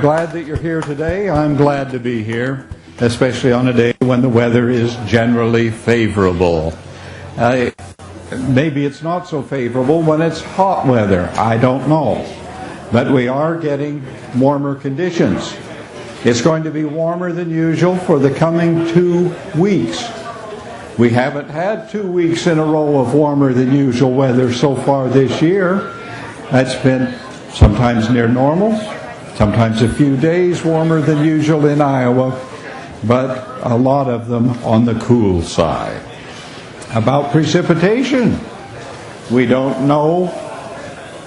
Glad that you're here today. I'm glad to be here, especially on a day when the weather is generally favorable. Maybe it's not so favorable when it's hot weather. I don't know. But we are getting warmer conditions. It's going to be warmer than usual for the coming 2 weeks. We haven't had 2 weeks in a row of warmer than usual weather so far this year. That's been sometimes near normal, sometimes a few days warmer than usual in Iowa, but a lot of them on the cool side. About precipitation, we don't know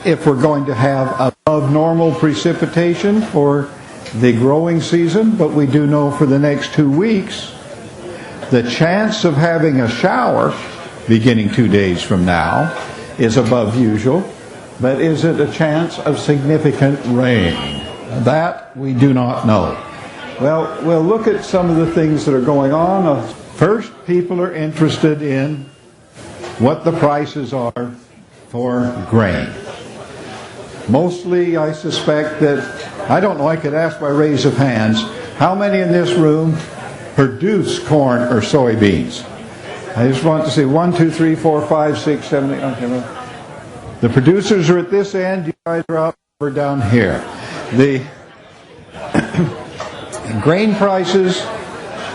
if we're going to have above normal precipitation for the growing season, but we do know for the next 2 weeks the chance of having a shower beginning 2 days from now is above usual. But is it a chance of significant rain? That we do not know. Well, we'll look at some of the things that are going on. First, people are interested in what the prices are for grain. Mostly, I suspect that, I don't know, I could ask by raise of hands, how many in this room produce corn or soybeans? I just want to see 1, 2, 3, 4, 5, 6, 7, 8, okay. The producers are at this end, you guys are out over down here. The grain prices,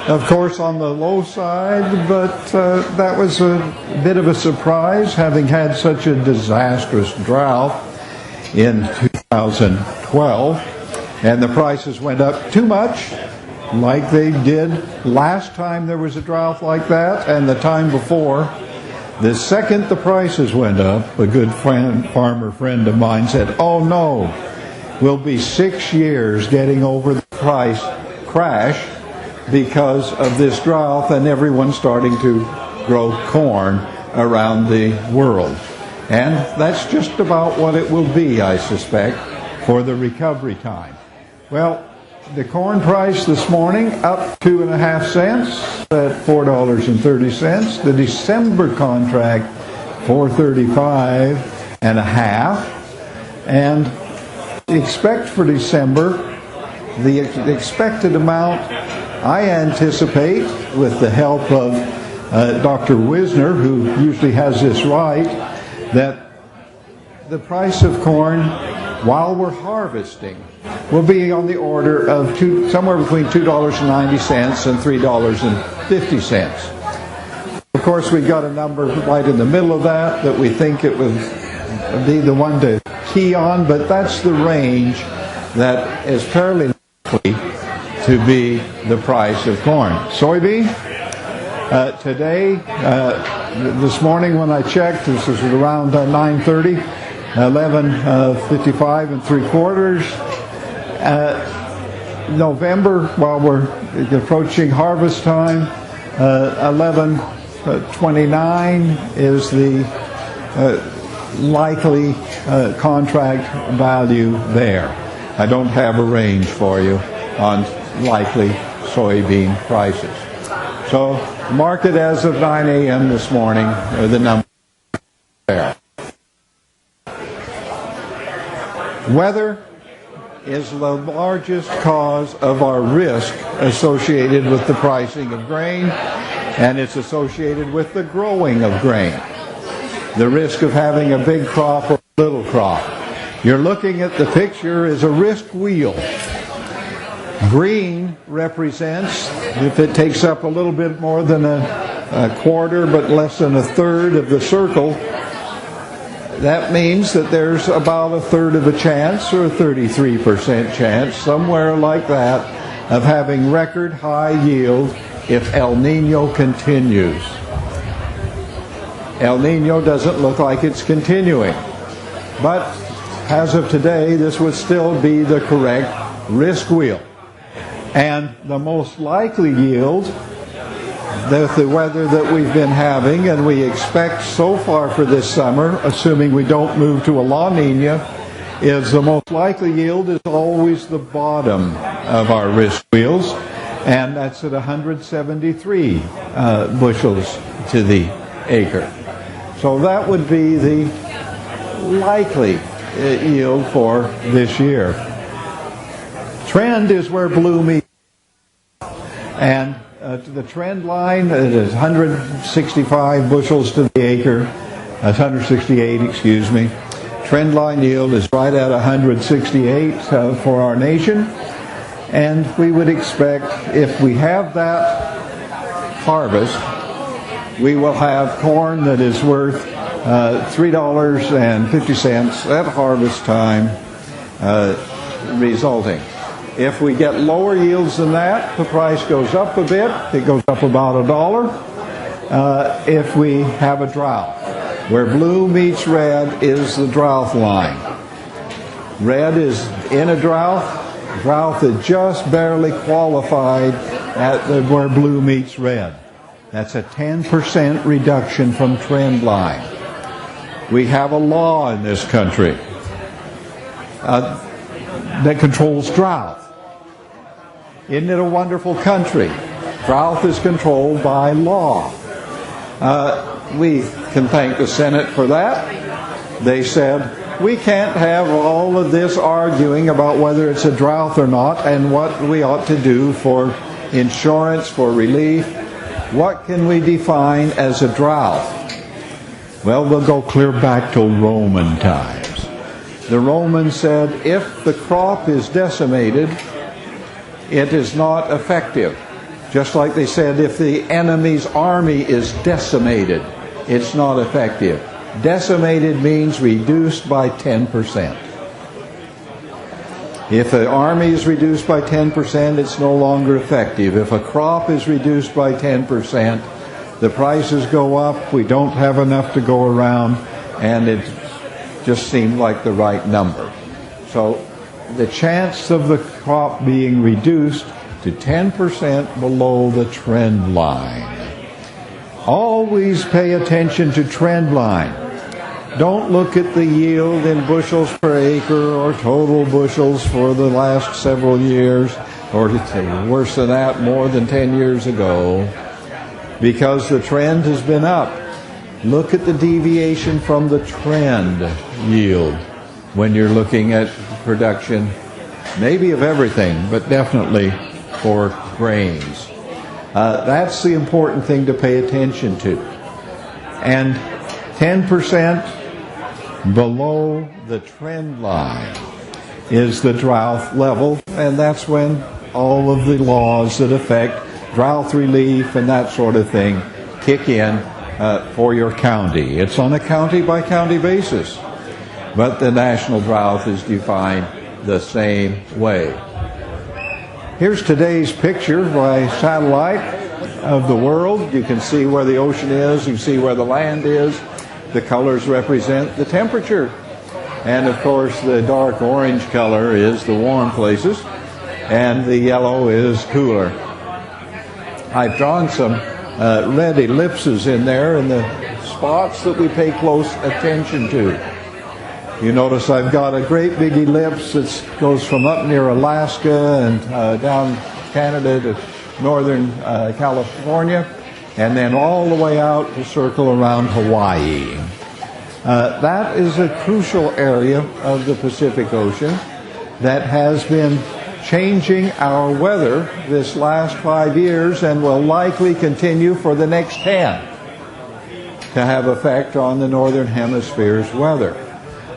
of course, on the low side, but that was a bit of a surprise, having had such a disastrous drought in 2012. And the prices went up too much, like they did last time there was a drought like that, and the time before. The second the prices went up, a good farmer friend of mine said, "Oh no, we'll be 6 years getting over the price crash because of this drought and everyone starting to grow corn around the world." And that's just about what it will be, I suspect, for the recovery time. Well, the corn price this morning up 2.5 cents at $4.30. The December contract $4.35.5, and expect for December the expected amount. I anticipate, with the help of Dr. Wisner, who usually has this right, that the price of corn while we're harvesting will be on the order of somewhere between $2.90 and $3.50. Of course, we got a number right in the middle of that we think it would be the one to key on, but that's the range that is fairly likely to be the price of corn. Soybean, today, this morning when I checked, this was around 9:30, 11.55 3/4. November, while we're approaching harvest time, 11.29 is the likely contract value there. I don't have a range for you on likely soybean prices. So, market as of 9 a.m. this morning, the number there. Weather is the largest cause of our risk associated with the pricing of grain, and it's associated with the growing of grain. The risk of having a big crop or little crop. You're looking at the picture as a risk wheel. Green represents, if it takes up a little bit more than a quarter but less than a third of the circle, that means that there's about a third of a chance, or a 33% chance, somewhere like that, of having record high yield if El Niño continues. El Niño doesn't look like it's continuing. But as of today, this would still be the correct risk wheel. And the most likely yield, the weather that we've been having and we expect so far for this summer, assuming we don't move to a La Niña, is the most likely yield is always the bottom of our risk wheels, and that's at 173 bushels to the acre. So that would be the likely yield for this year. Trend is where blue meets, and the trend line is 165 bushels to the acre, 168, excuse me. Trend line yield is right at 168 for our nation, and we would expect if we have that harvest, we will have corn that is worth $3.50 at harvest time resulting. If we get lower yields than that, the price goes up a bit. It goes up about $1. If we have a drought, where blue meets red is the drought line. Red is in a drought that just barely qualified at where blue meets red. That's a 10% reduction from trend line. We have a law in this country that controls drought. Isn't it a wonderful country? Drought is controlled by law. We can thank the Senate for that. They said, we can't have all of this arguing about whether it's a drought or not and what we ought to do for insurance, for relief. What can we define as a drought? Well, we'll go clear back to Roman times. The Romans said, if the crop is decimated, it is not effective. Just like they said, if the enemy's army is decimated, it's not effective. Decimated means reduced by 10%. If the army is reduced by 10%, it's no longer effective. If a crop is reduced by 10%, the prices go up, we don't have enough to go around, and it just seemed like the right number. So the chance of the crop being reduced to 10% below the trend line. Always pay attention to trend line. Don't look at the yield in bushels per acre or total bushels for the last several years, or worse than that, more than 10 years ago, because the trend has been up. Look at the deviation from the trend yield when you're looking at production, maybe of everything, but definitely for grains. That's the important thing to pay attention to. And 10% below the trend line is the drought level, and that's when all of the laws that affect drought relief and that sort of thing kick in for your county. It's on a county-by-county basis, but the national drought is defined the same way. Here's today's picture by satellite of the world. You can see where the ocean is, you can see where the land is. The colors represent the temperature. And of course the dark orange color is the warm places, and the yellow is cooler. I've drawn some red ellipses in there in the spots that we pay close attention to. You notice I've got a great big ellipse that goes from up near Alaska and down Canada to northern California, and then all the way out to circle around Hawaii. That is a crucial area of the Pacific Ocean that has been changing our weather this last 5 years and will likely continue for the next 10 to have effect on the Northern Hemisphere's weather.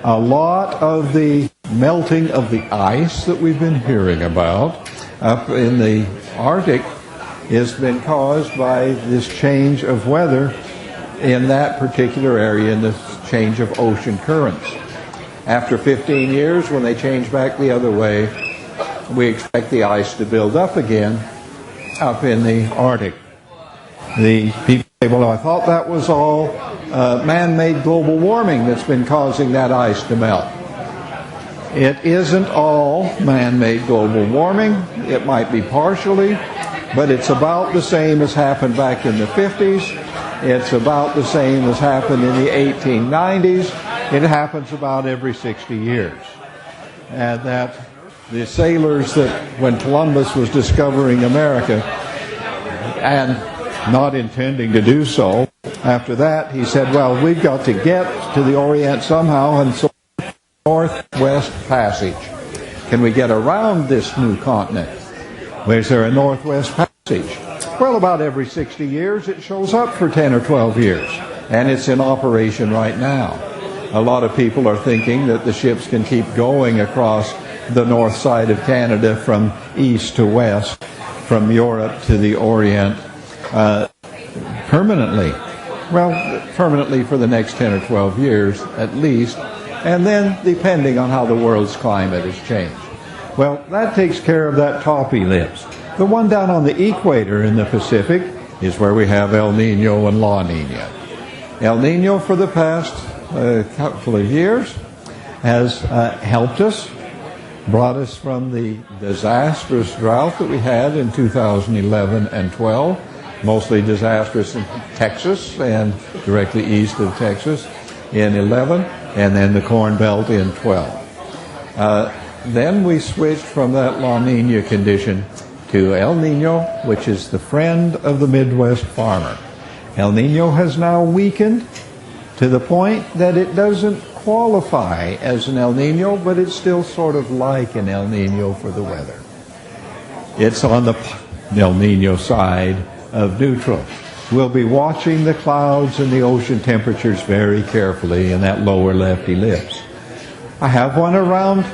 A lot of the melting of the ice that we've been hearing about up in the Arctic has been caused by this change of weather in that particular area, in this change of ocean currents. After 15 years, when they change back the other way, we expect the ice to build up again up in the Arctic. The people say, well, I thought that was all man-made global warming that's been causing that ice to melt. It isn't all man-made global warming. It might be partially, but it's about the same as happened back in the 50s. It's about the same as happened in the 1890s. It happens about every 60 years. And that the sailors that, when Columbus was discovering America, and not intending to do so, after that he said, well, we've got to get to the Orient somehow, and so Northwest Passage. Can we get around this new continent? Is there a northwest passage? Well, about every 60 years it shows up for 10 or 12 years, and it's in operation right now. A lot of people are thinking that the ships can keep going across the north side of Canada from east to west, from Europe to the Orient, permanently. Well, permanently for the next 10 or 12 years at least, and then depending on how the world's climate has changed. Well, that takes care of that top ellipse. The one down on the equator in the Pacific is where we have El Niño and La Niña. El Niño for the past couple of years has helped us, brought us from the disastrous drought that we had in 2011 and 12, mostly disastrous in Texas and directly east of Texas in 11, and then the Corn Belt in 12. Then we switched from that La Niña condition to El Niño, which is the friend of the Midwest farmer. El Niño has now weakened to the point that it doesn't qualify as an El Niño, but it's still sort of like an El Niño for the weather. It's on the El Niño side of neutral. We'll be watching the clouds and the ocean temperatures very carefully in that lower left ellipse. I have one around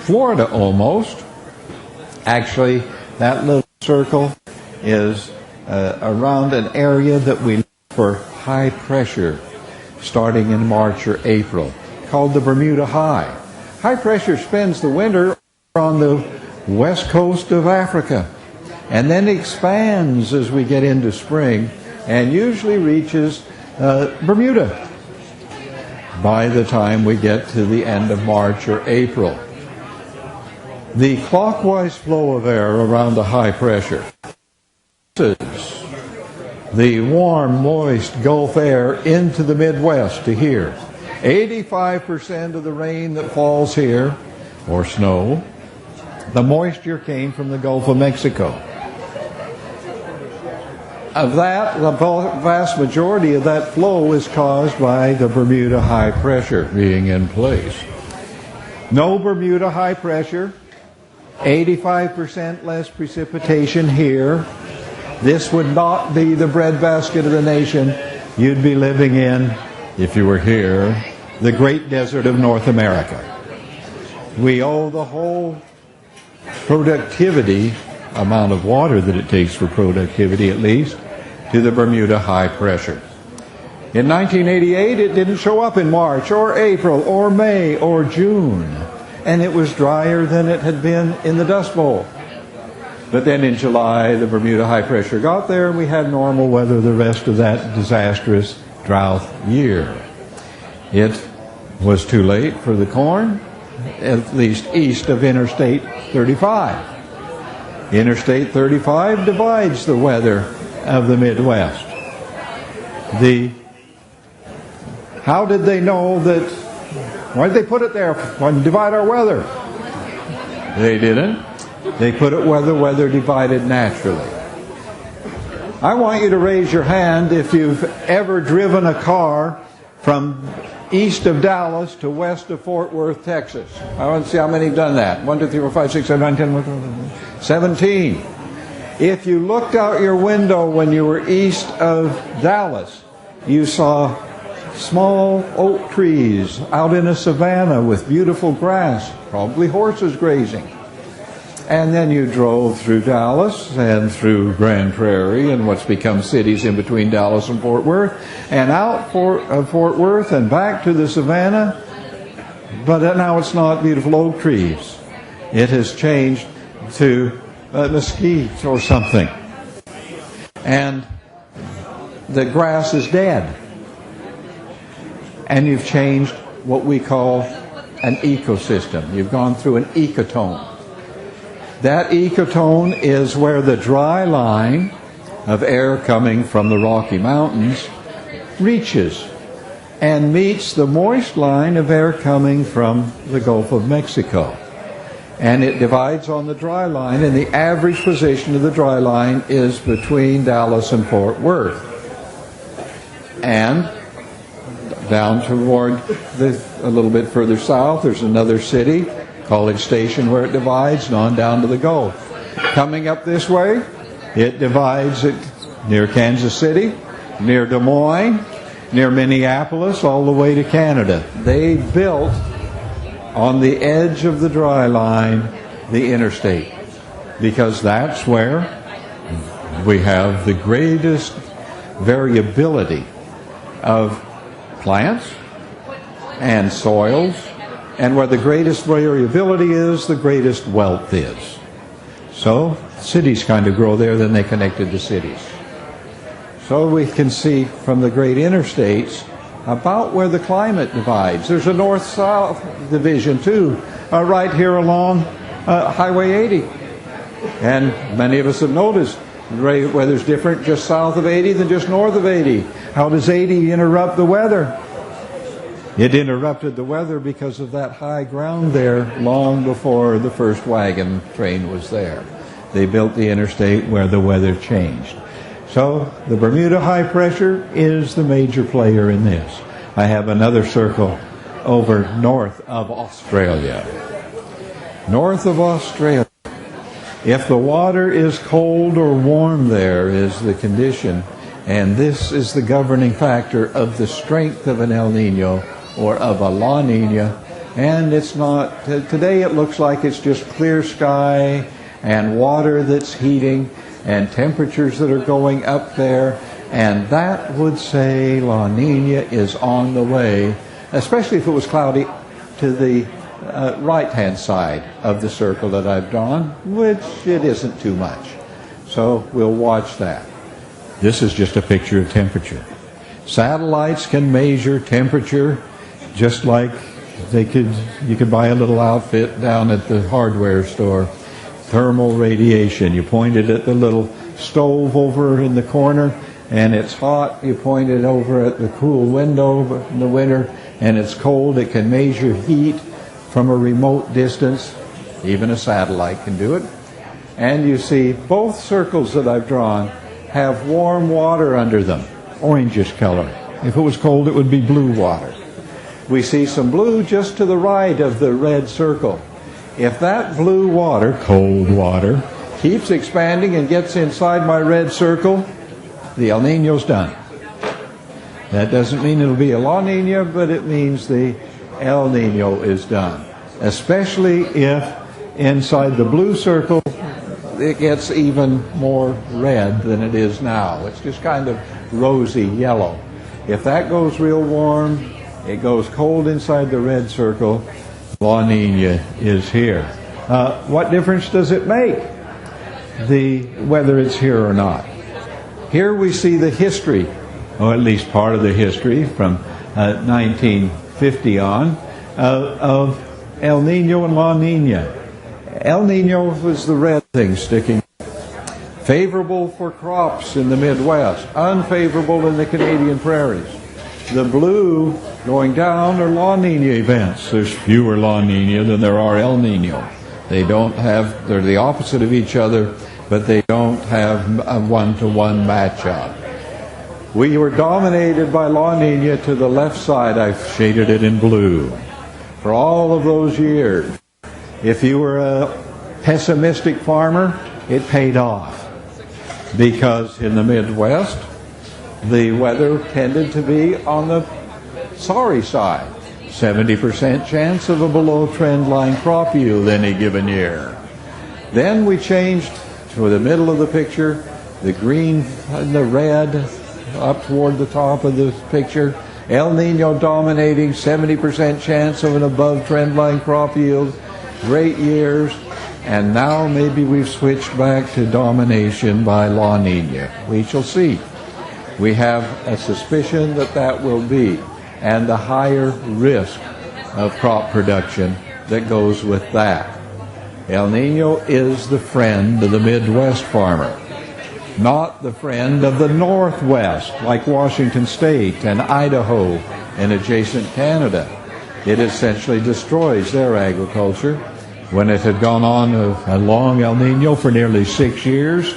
Florida almost. Actually, that little circle is around an area that we look for high pressure starting in March or April, called the Bermuda High. High pressure spends the winter on the west coast of Africa and then expands as we get into spring and usually reaches Bermuda by the time we get to the end of March or April. The clockwise flow of air around the high pressure, the warm, moist Gulf air into the Midwest to here. 85% of the rain that falls here, or snow, the moisture came from the Gulf of Mexico. Of that, the vast majority of that flow is caused by the Bermuda high pressure being in place. No Bermuda high pressure, 85% less precipitation here. This would not be the breadbasket of the nation. You'd be living in, if you were here, the great desert of North America. We owe the whole productivity, amount of water that it takes for productivity at least, to the Bermuda high pressure. In 1988, it didn't show up in March or April or May or June, and it was drier than it had been in the Dust Bowl. But then in July, the Bermuda high pressure got there, and we had normal weather the rest of that disastrous drought year. It was too late for the corn, at least east of Interstate 35. Interstate 35 divides the weather of the Midwest. How did they know that? Why did they put it there? Why divide our weather? They didn't. They put it where the weather divided naturally. I want you to raise your hand if you've ever driven a car from east of Dallas to west of Fort Worth, Texas. I want to see how many have done that. 1, 2, 3, 4, 5, 6, 7, 8, 9, 10, 17. If you looked out your window when you were east of Dallas, you saw small oak trees out in a savanna with beautiful grass, probably horses grazing. And then you drove through Dallas and through Grand Prairie and what's become cities in between Dallas and Fort Worth, and out of Fort Worth and back to the savannah. But now it's not beautiful oak trees. It has changed to mesquite or something. And the grass is dead. And you've changed what we call an ecosystem. You've gone through an ecotone. That ecotone is where the dry line of air coming from the Rocky Mountains reaches and meets the moist line of air coming from the Gulf of Mexico. And it divides on the dry line, and the average position of the dry line is between Dallas and Fort Worth. And down toward a little bit further south, there's another city College Station where it divides, and on down to the Gulf. Coming up this way, it divides it near Kansas City, near Des Moines, near Minneapolis, all the way to Canada. They built on the edge of the dry line the interstate, because that's where we have the greatest variability of plants and soils, and where the greatest variability is, the greatest wealth is. So cities kind of grow there, then they connected to cities. So we can see from the great interstates about where the climate divides. There's a north-south division too, right here along Highway 80. And many of us have noticed the weather's different just south of 80 than just north of 80. How does 80 interrupt the weather? It interrupted the weather because of that high ground there long before the first wagon train was there. They built the interstate where the weather changed. So the Bermuda high pressure is the major player in this. I have another circle over north of Australia. North of Australia. If the water is cold or warm there is the condition, and this is the governing factor of the strength of an El Nino or of a La Niña. And it's not, today it looks like it's just clear sky and water that's heating and temperatures that are going up there, and that would say La Niña is on the way, especially if it was cloudy, to the right-hand side of the circle that I've drawn, which it isn't too much. So we'll watch that. This is just a picture of temperature. Satellites can measure temperature just like you could buy a little outfit down at the hardware store. Thermal radiation. You point it at the little stove over in the corner and it's hot. You point it over at the cool window in the winter and it's cold. It can measure heat from a remote distance. Even a satellite can do it. And you see both circles that I've drawn have warm water under them, orangish color. If it was cold, it would be blue water. We see some blue just to the right of the red circle. If that blue water, cold water, keeps expanding and gets inside my red circle, the El Niño's done. That doesn't mean it'll be a La Niña, but it means the El Niño is done. Especially if inside the blue circle it gets even more red than it is now. It's just kind of rosy yellow. If that goes real warm, it goes cold inside the red circle, La Niña is here. What difference does it make whether it's here or not? Here we see the history, or at least part of the history from 1950 on, of El Niño and La Niña. El Niño was the red thing sticking. Favorable for crops in the Midwest, unfavorable in the Canadian prairies. The blue going down are La Niña events. There's fewer La Niña than there are El Niño. They're the opposite of each other, but they don't have a one-to-one matchup. We were dominated by La Niña to the left side. I've shaded it in blue. For all of those years, if you were a pessimistic farmer, it paid off. Because in the Midwest, the weather tended to be on the sorry side. 70% chance of a below trend line crop yield any given year. Then we changed to the middle of the picture, the green and the red up toward the top of the picture. El Niño dominating, 70% chance of an above trend line crop yield. Great years. And now maybe we've switched back to domination by La Niña. We shall see. We have a suspicion that that will be, and the higher risk of crop production that goes with that. El Niño is the friend of the Midwest farmer, not the friend of the Northwest, like Washington State and Idaho and adjacent Canada. It essentially destroys their agriculture. When it had gone on a long El Niño for nearly 6 years,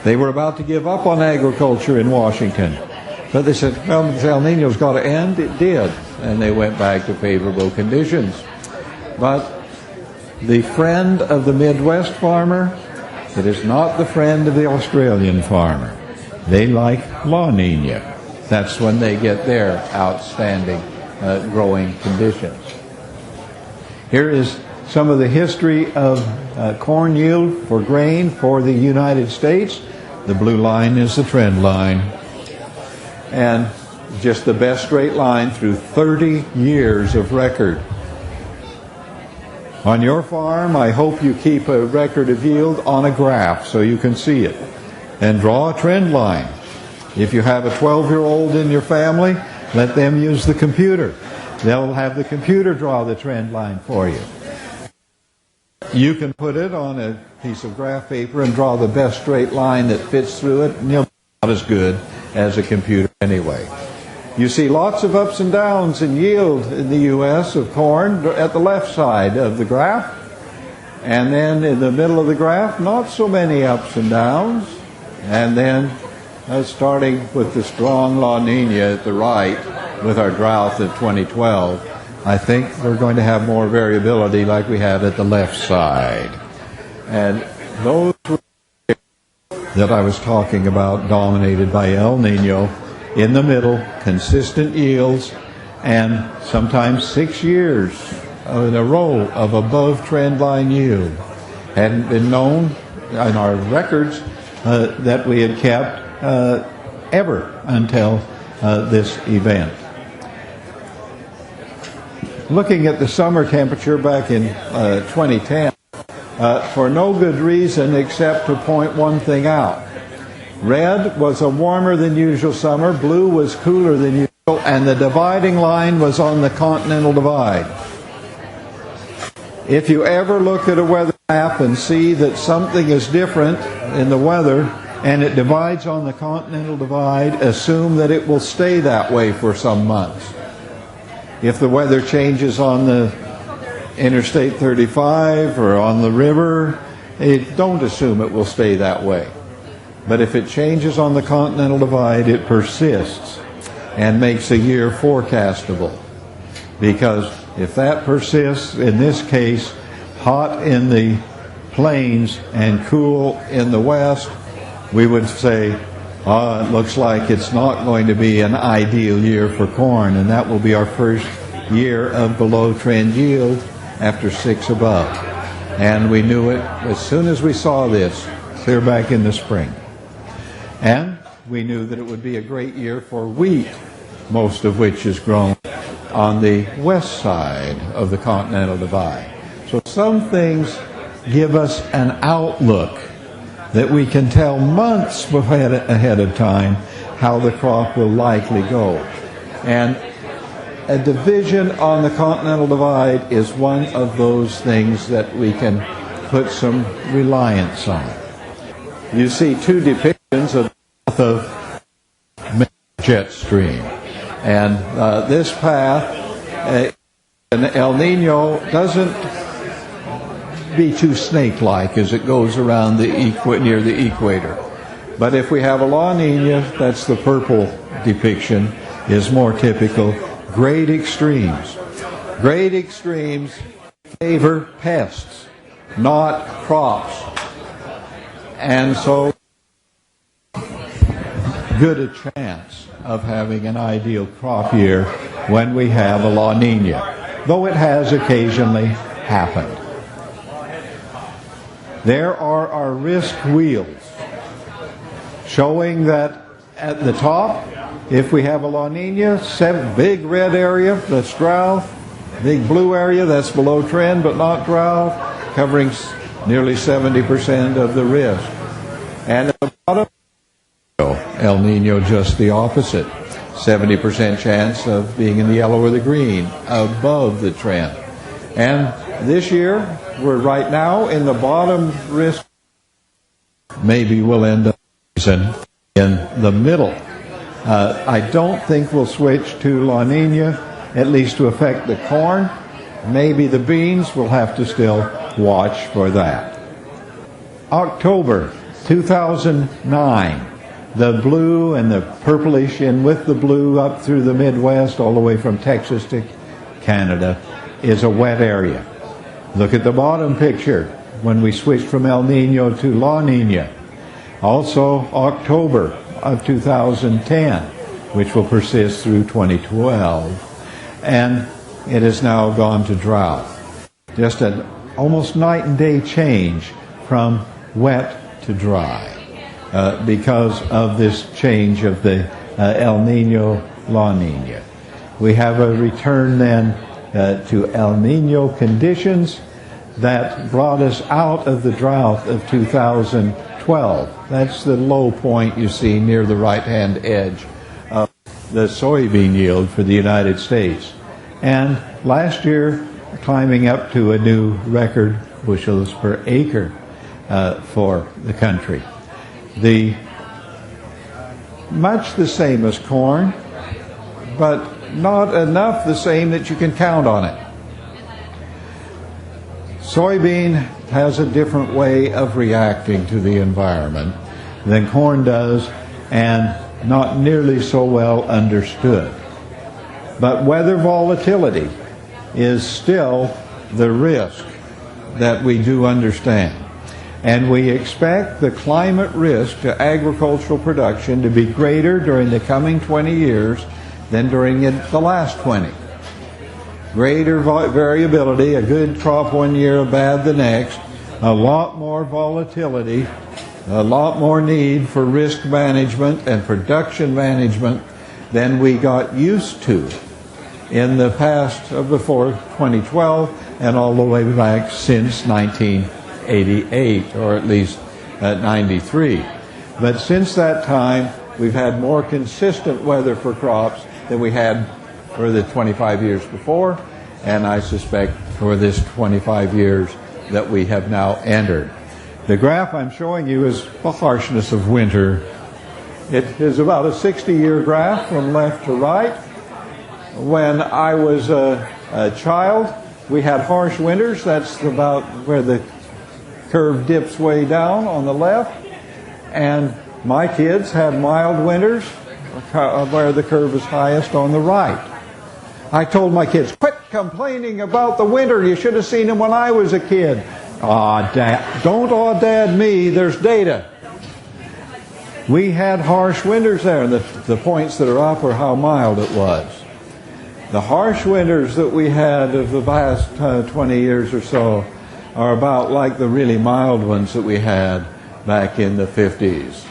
they were about to give up on agriculture in Washington. But they said, well, this El Niño's got to end. It did. And they went back to favorable conditions. But the friend of the Midwest farmer. It is not the friend of the Australian farmer. They like La Niña. That's when they get their outstanding growing conditions. Here is some of the history of corn yield for grain for the United States. The blue line is the trend line. And just the best straight line through 30 years of record. On your farm, I hope you keep a record of yield on a graph so you can see it. And draw a trend line. If you have a 12-year-old in your family, let them use the computer. They'll have the computer draw the trend line for you. You can put it on a piece of graph paper and draw the best straight line that fits through it, and you'll be not as good as a computer anyway. You see lots of ups and downs in yield in the U.S. of corn at the left side of the graph. And then in the middle of the graph, not so many ups and downs. And then starting with the strong La Niña at the right with our drought of 2012, I think we're going to have more variability like we had at the left side. And those that I was talking about dominated by El Nino. In the middle, consistent yields, and sometimes 6 years in a row of above trend line yield. Hadn't been known in our records that we had kept ever until this event. Looking at the summer temperature back in 2010, for no good reason except to point one thing out. Red was a warmer than usual summer, blue was cooler than usual, and the dividing line was on the continental divide. If you ever look at a weather map and see that something is different in the weather and it divides on the continental divide, assume that it will stay that way for some months. If the weather changes on the Interstate 35 or on the river, don't assume it will stay that way. But if it changes on the continental divide, it persists and makes a year forecastable. Because if that persists, in this case, hot in the plains and cool in the west, we would say, it looks like it's not going to be an ideal year for corn, and that will be our first year of below trend yield after 6 above. And we knew it as soon as we saw this, clear back in the spring. And we knew that it would be a great year for wheat, most of which is grown on the west side of the continental divide. So some things give us an outlook that we can tell months ahead of time how the crop will likely go. And a division on the continental divide is one of those things that we can put some reliance on. You see two depictions of the path of jet stream. And this path, an El Nino doesn't be too snake-like as it goes around near the equator. But if we have a La Niña, that's the purple depiction, is more typical. Great extremes. Great extremes favor pests, not crops. And so, good a chance of having an ideal crop year when we have a La Niña, though it has occasionally happened. There are our risk wheels showing that at the top, if we have a La Niña, big red area, that's drought, big blue area, that's below trend but not drought, covering nearly 70% of the risk. And at the bottom, El Nino just the opposite, 70% chance of being in the yellow or the green, above the trend. And this year, we're right now in the bottom risk. Maybe we'll end up in the middle. I don't think we'll switch to La Niña, at least to affect the corn. Maybe the beans, we'll have to still watch for that. October 2009, the blue and the purplish, and with the blue up through the Midwest, all the way from Texas to Canada, is a wet area. Look at the bottom picture when we switched from El Nino to La Niña. Also October of 2010, which will persist through 2012. And it has now gone to drought. Just an almost night and day change from wet to dry because of this change of the El Nino, La Niña. We have a return then to El Nino conditions that brought us out of the drought of 2012. That's the low point you see near the right-hand edge of the soybean yield for the United States. And last year, climbing up to a new record bushels per acre for the country. Much the same as corn, but not enough the same that you can count on it. Soybean has a different way of reacting to the environment than corn does, and not nearly so well understood. But weather volatility is still the risk that we do understand. And we expect the climate risk to agricultural production to be greater during the coming 20 years than during the last 20. Greater variability, a good crop one year, a bad the next, a lot more volatility, a lot more need for risk management and production management than we got used to in the past before 2012 and all the way back since 1988, or at least 93. But since that time, we've had more consistent weather for crops than we had for the 25 years before, and I suspect for this 25 years that we have now entered. The graph I'm showing you is the harshness of winter. It is about a 60-year graph from left to right. When I was a child, we had harsh winters. That's about where the curve dips way down on the left. And my kids had mild winters where the curve is highest on the right. I told my kids, quit complaining about the winter. You should have seen them when I was a kid. Aw, Dad, don't aw Dad me. There's data. We had harsh winters there, and the points that are up are how mild it was. The harsh winters that we had of the last 20 years or so are about like the really mild ones that we had back in the 50s.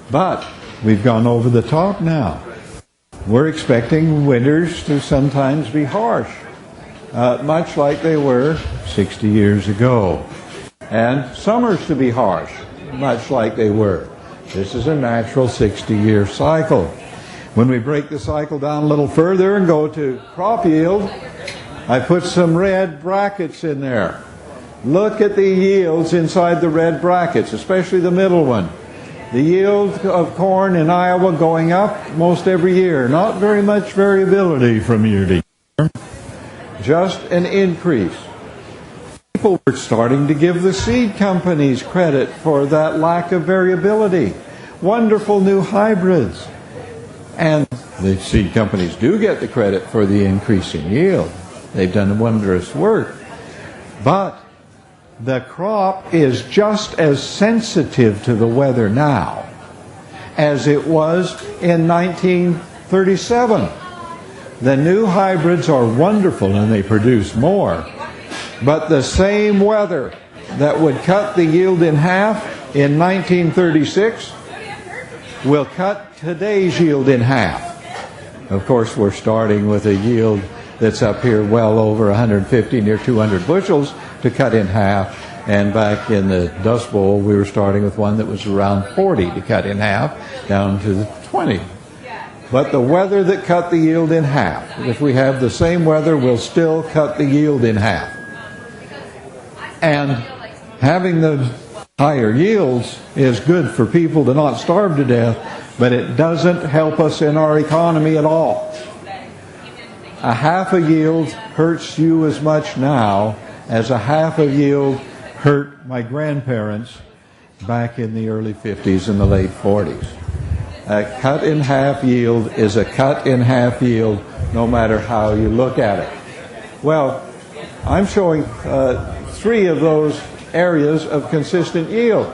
But we've gone over the top now. We're expecting winters to sometimes be harsh, much like they were 60 years ago. And summers to be harsh, much like they were. This is a natural 60-year cycle. When we break the cycle down a little further and go to crop yield, I put some red brackets in there. Look at the yields inside the red brackets, especially the middle one. The yield of corn in Iowa going up most every year. Not very much variability from year to year. Just an increase. People were starting to give the seed companies credit for that lack of variability. Wonderful new hybrids. And the seed companies do get the credit for the increase in yield. They've done wondrous work. But the crop is just as sensitive to the weather now as it was in 1937. The new hybrids are wonderful and they produce more. But the same weather that would cut the yield in half in 1936 will cut today's yield in half. Of course, we're starting with a yield that's up here well over 150, near 200 bushels to cut in half. And back in the Dust Bowl, we were starting with one that was around 40 to cut in half, down to 20. But the weather that cut the yield in half, if we have the same weather, will still cut the yield in half. And having the higher yields is good for people to not starve to death, but it doesn't help us in our economy at all. A half a yield hurts you as much now as a half a yield hurt my grandparents back in the early 50s and the late 40s. A cut in half yield is a cut in half yield no matter how you look at it. Well, I'm showing 3 of those areas of consistent yield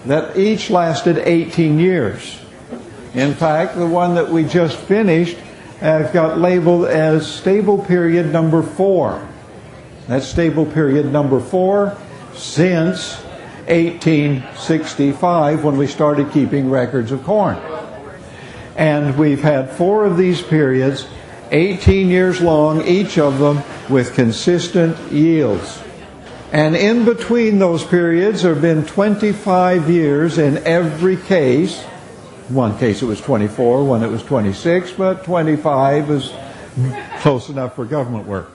that each lasted 18 years. In fact, the one that we just finished got labeled as stable period number 4. That's stable period number 4 since 1865, when we started keeping records of corn. And we've had 4 of these periods, 18 years long, each of them with consistent yields. And in between those periods there have been 25 years in every case. One case it was 24, one it was 26, but 25 is close enough for government work.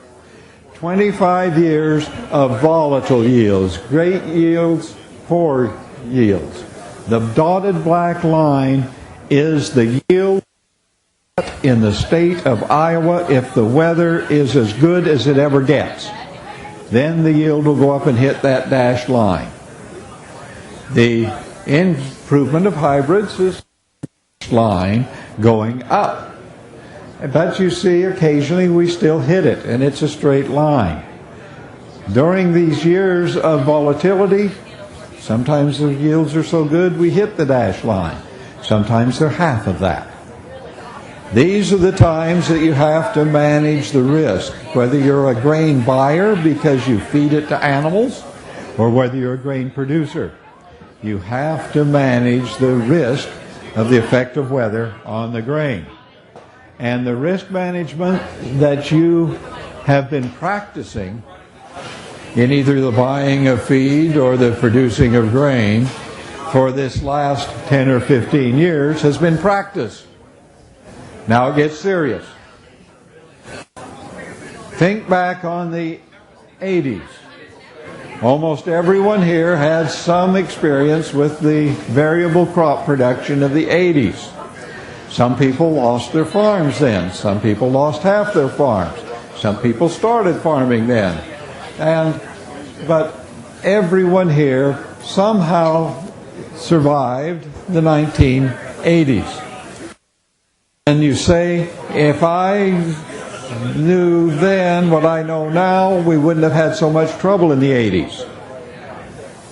25 years of volatile yields, great yields, poor yields. The dotted black line is the yield in the state of Iowa if the weather is as good as it ever gets. Then the yield will go up and hit that dashed line. The improvement of hybrids is line going up. But you see, occasionally we still hit it, and it's a straight line. During these years of volatility, sometimes the yields are so good we hit the dashed line. Sometimes they're half of that. These are the times that you have to manage the risk, whether you're a grain buyer because you feed it to animals, or whether you're a grain producer. You have to manage the risk of the effect of weather on the grain. And the risk management that you have been practicing in either the buying of feed or the producing of grain for this last 10 or 15 years has been practice. Now it gets serious. Think back on the 80s. Almost everyone here had some experience with the variable crop production of the 80s. Some people lost their farms then. Some people lost half their farms. Some people started farming then. But everyone here somehow survived the 1980s. And you say, if I knew then what I know now, we wouldn't have had so much trouble in the 80s.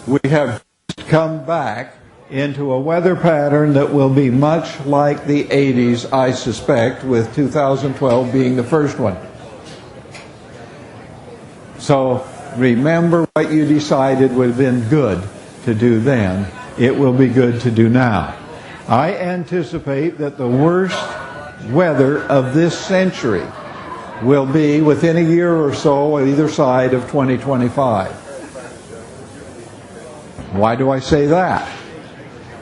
We have come back into a weather pattern that will be much like the 80s, I suspect, with 2012 being the first one. So remember what you decided would have been good to do then. It will be good to do now. I anticipate that the worst weather of this century will be within a year or so on either side of 2025. Why do I say that?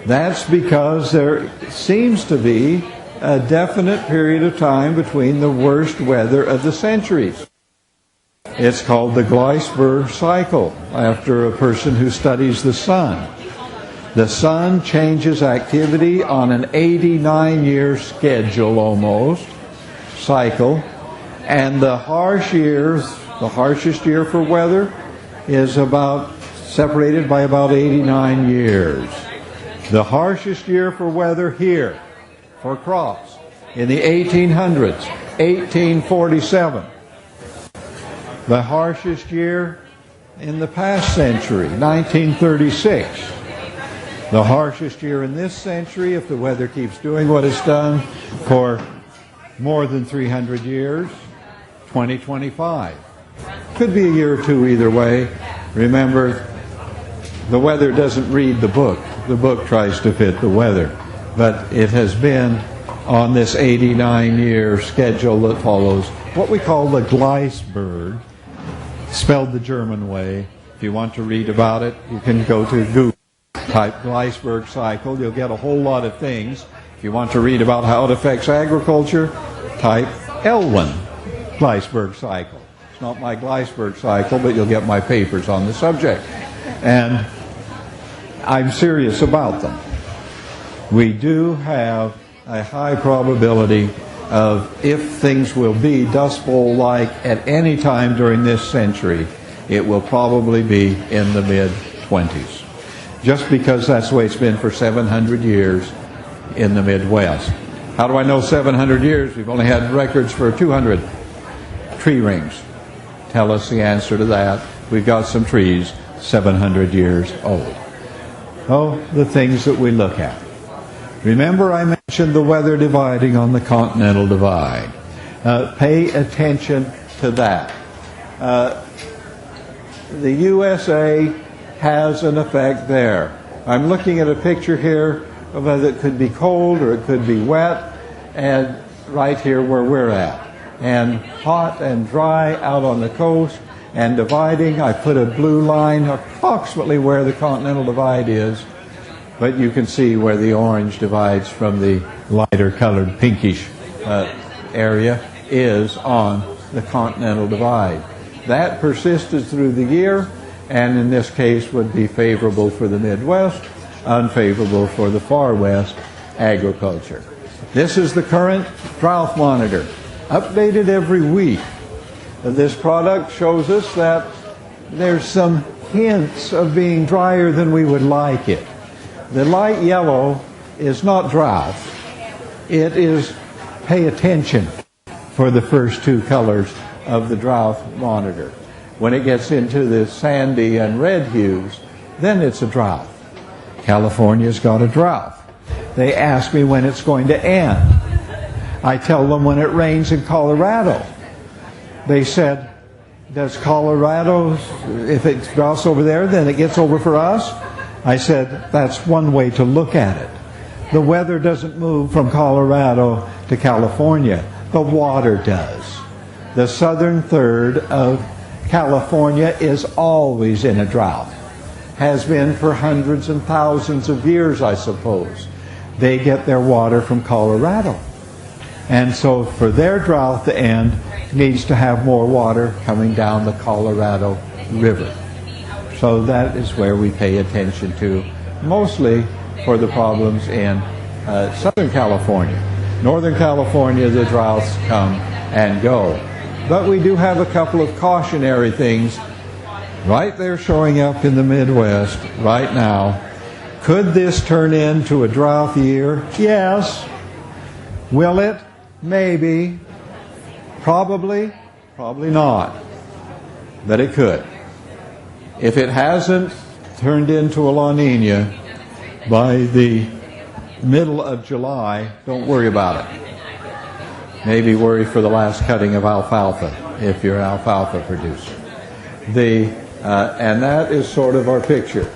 That's because there seems to be a definite period of time between the worst weather of the centuries. It's called the Gleisberg cycle, after a person who studies the sun. The sun changes activity on an 89-year schedule almost, cycle, and the harsh years, the harshest year for weather, is about separated by about 89 years. The harshest year for weather here, for crops, in the 1800s, 1847. The harshest year in the past century, 1936. The harshest year in this century, if the weather keeps doing what it's done for more than 300 years, 2025. Could be a year or two either way. Remember, the weather doesn't read the book. The book tries to fit the weather. But it has been on this 89-year schedule that follows what we call the Gleisberg, spelled the German way. If you want to read about it, you can go to Google. Type Gleisberg cycle, you'll get a whole lot of things. If you want to read about how it affects agriculture, type Elwynn Gleisberg cycle. It's not my Gleisberg cycle, but you'll get my papers on the subject. And I'm serious about them. We do have a high probability of, if things will be Dust Bowl-like at any time during this century, it will probably be in the mid-20s. Just because that's the way it's been for 700 years in the Midwest. How do I know 700 years? We've only had records for 200 tree rings. tell us the answer to that. We've got some trees 700 years old. Oh, the things that we look at. Remember I mentioned the weather dividing on the continental divide. Pay attention to that. The USA has an effect there. I'm looking at a picture here of whether it could be cold or it could be wet, and right here where we're at. And hot and dry out on the coast, and dividing. I put a blue line approximately where the continental divide is, but you can see where the orange divides from the lighter colored pinkish area is on the continental divide. That persisted through the year, and in this case would be favorable for the Midwest, unfavorable for the far west agriculture. This is the current drought monitor, updated every week. This product shows us that there's some hints of being drier than we would like it. The light yellow is not drought. It is, pay attention, for the first two colors of the drought monitor. When it gets into the sandy and red hues, then it's a drought. California's got a drought. They ask me when it's going to end. I tell them when it rains in Colorado. They said, does Colorado, if it droughts over there, then it gets over for us? I said, that's one way to look at it. The weather doesn't move from Colorado to California. The water does. The southern third of California is always in a drought. Has been for hundreds and thousands of years, I suppose. They get their water from Colorado. And so for their drought to end, needs to have more water coming down the Colorado River. So that is where we pay attention to, mostly for the problems in Southern California. Northern California, the droughts come and go. But we do have a couple of cautionary things right there showing up in the Midwest right now. Could this turn into a drought year? Yes. Will it? Maybe. Probably. Probably not. But it could. If it hasn't turned into a La Niña by the middle of July, don't worry about it. Maybe worry for the last cutting of alfalfa, if you're an alfalfa producer. And that is sort of our picture.